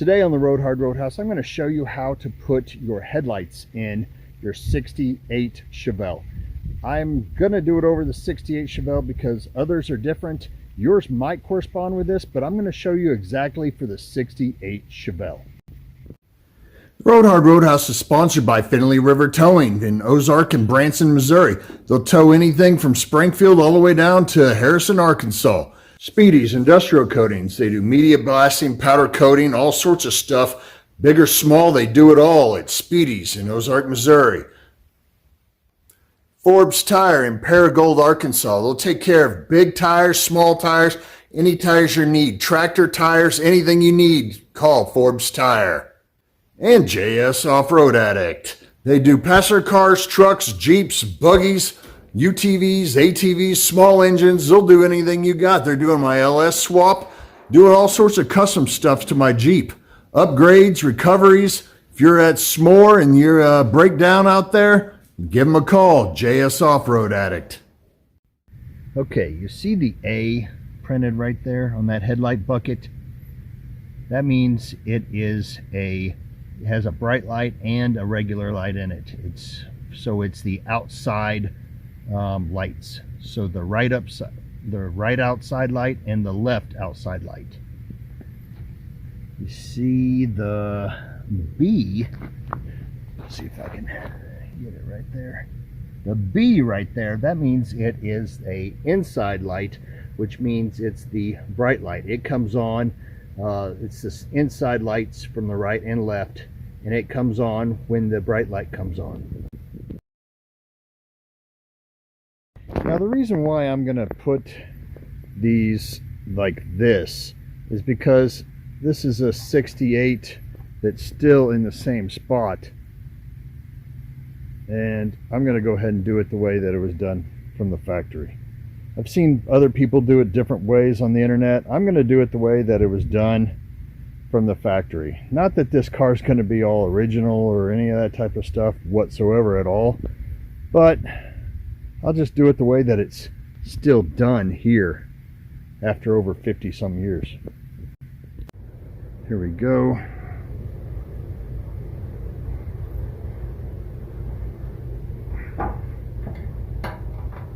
Today on the Roadhouse, I'm going to show you how to put your headlights in your 68 Chevelle. I'm going to do it over the 68 Chevelle because others are different. Yours might correspond with this, but I'm going to show you exactly for the 68 Chevelle. Roadhouse is sponsored by Finley River Towing in Ozark and Branson, Missouri. They'll tow anything from Springfield all the way down to Harrison, Arkansas. Speedy's Industrial Coatings. They do media blasting, powder coating, all sorts of stuff. Big or small, they do it all at Speedy's in Ozark, Missouri. Forbes Tire in Paragould, Arkansas. They'll take care of big tires, small tires, any tires you need. Tractor tires, anything you need, call Forbes Tire. And JS Off-Road Addict. They do passenger cars, trucks, Jeeps, buggies, UTVs, ATVs, small engines. They'll do anything you got. They're doing my LS swap, doing all sorts of custom stuff to my Jeep. Upgrades, recoveries. If you're at S'more and you're breakdown out there, give them a call, JS Off-Road Addict. Okay, you see the A printed right there on that headlight bucket? That means it has a bright light and a regular light in it. It's the outside lights. So the right outside light and the left outside light. You see the B. Let's see if I can get it right there. The B right there, that means it is a inside light, which means it's the bright light. It comes on, it's this inside lights from the right and left, and it comes on when the bright light comes on. Now the reason why I'm going to put these like this is because this is a 68 that's still in the same spot, and I'm going to go ahead and do it the way that it was done from the factory. I've seen other people do it different ways on the internet. I'm going to do it the way that it was done from the factory. Not that this car is going to be all original or any of that type of stuff whatsoever at all, but I'll just do it the way that it's still done here after over 50 some years. Here we go.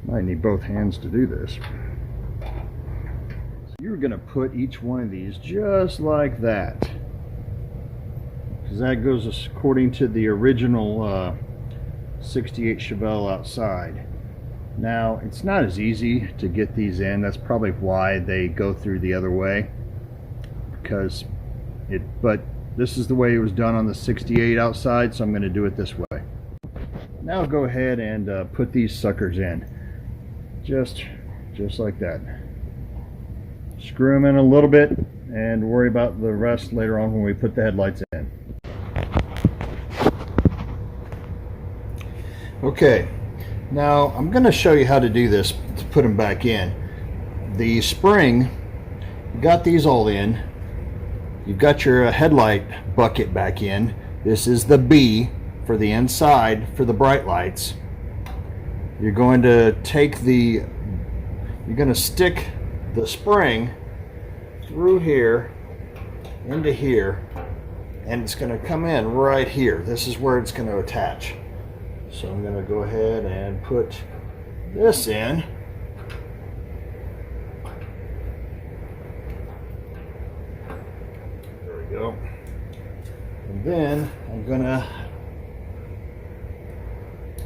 Might need both hands to do this. So you're going to put each one of these just like that, because that goes according to the original 68 Chevelle outside. Now it's not as easy to get these in. That's probably why they go through the other way, but this is the way it was done on the 68 outside, so I'm going to do it this way. Now go ahead and put these suckers in just like that. Screw them in a little bit and worry about the rest later on when we put the headlights in. Okay, now I'm going to show you how to do this to put them back in. The spring, you got these all in. You've got your headlight bucket back in. This is the B for the inside for the bright lights. You're going to stick the spring through here into here, and it's going to come in right here. This is where it's going to attach. So I'm going to go ahead and put this in. There we go. And then I'm going to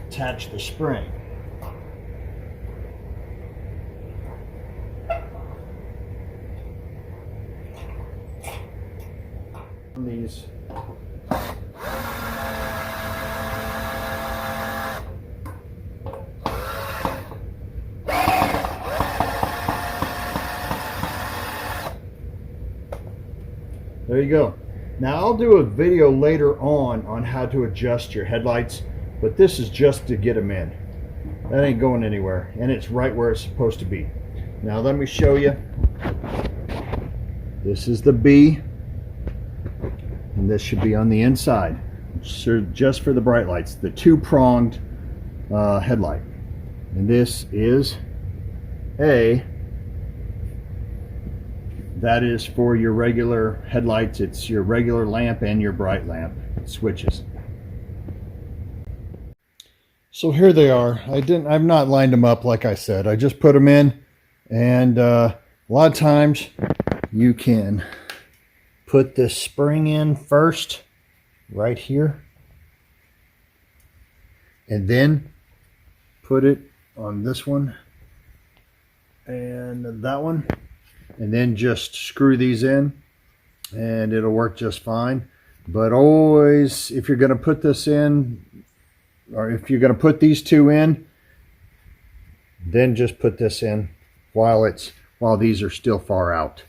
attach the spring. These there you go. Now I'll do a video later on how to adjust your headlights, but this is just to get them in. That ain't going anywhere, and it's right where it's supposed to be. Now let me show you. This is the B, and this should be on the inside, just for the bright lights, the two-pronged headlight. And this is A. that is for your regular headlights. It's your regular lamp and your bright lamp switches. So here they are. I've not lined them up like I said. I just put them in, and a lot of times you can put this spring in first right here, and then put it on this one and that one, and then just screw these in and it'll work just fine. But always, if you're going to put this in, or if you're going to put these two in, then just put this in while these are still far out.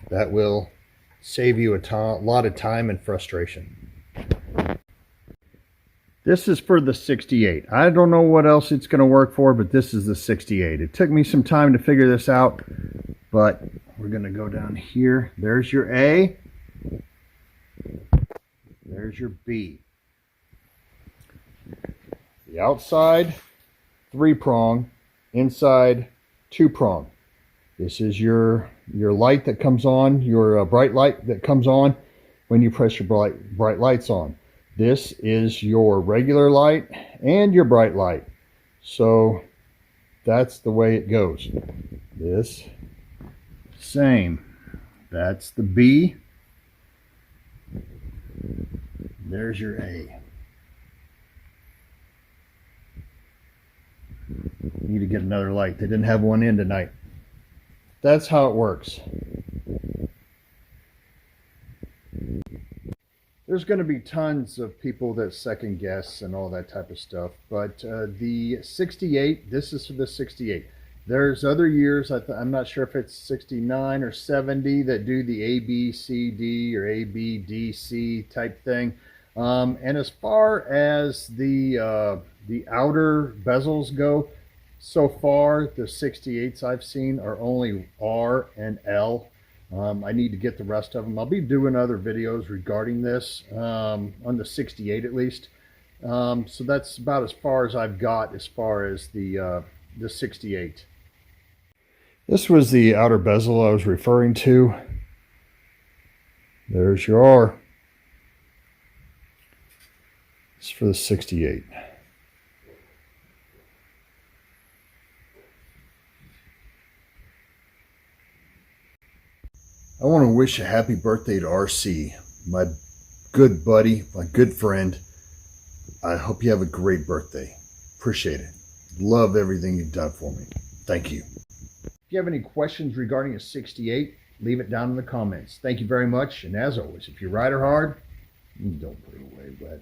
That will save you a lot of time and frustration. This is for the 68. I don't know what else it's going to work for, but this is the 68. It took me some time to figure this out, but we're going to go down here. There's your A. There's your B. The outside, 3-prong. Inside, 2-prong. This is your light that comes on, your bright light that comes on when you press your bright lights on. This is your regular light and your bright light. So that's the way it goes. This, same. That's the B. There's your A. Need to get another light. They didn't have one in tonight. That's how it works. There's going to be tons of people that second guess and all that type of stuff, but the 68, this is for the 68. There's other years, I'm not sure if it's 69 or 70, that do the A, B, C, D or A, B, D, C type thing. And as far as the outer bezels go, so far the 68s I've seen are only R and L. I need to get the rest of them. I'll be doing other videos regarding this, on the 68 at least. So that's about as far as I've got as far as the 68. This was the outer bezel I was referring to. There's your R. It's for the 68. I want to wish a happy birthday to RC, my good buddy, my good friend. I hope you have a great birthday. Appreciate it. Love everything you've done for me. Thank you. If you have any questions regarding a 68, leave it down in the comments. Thank you very much. And as always, if you ride her hard, don't put it away wet.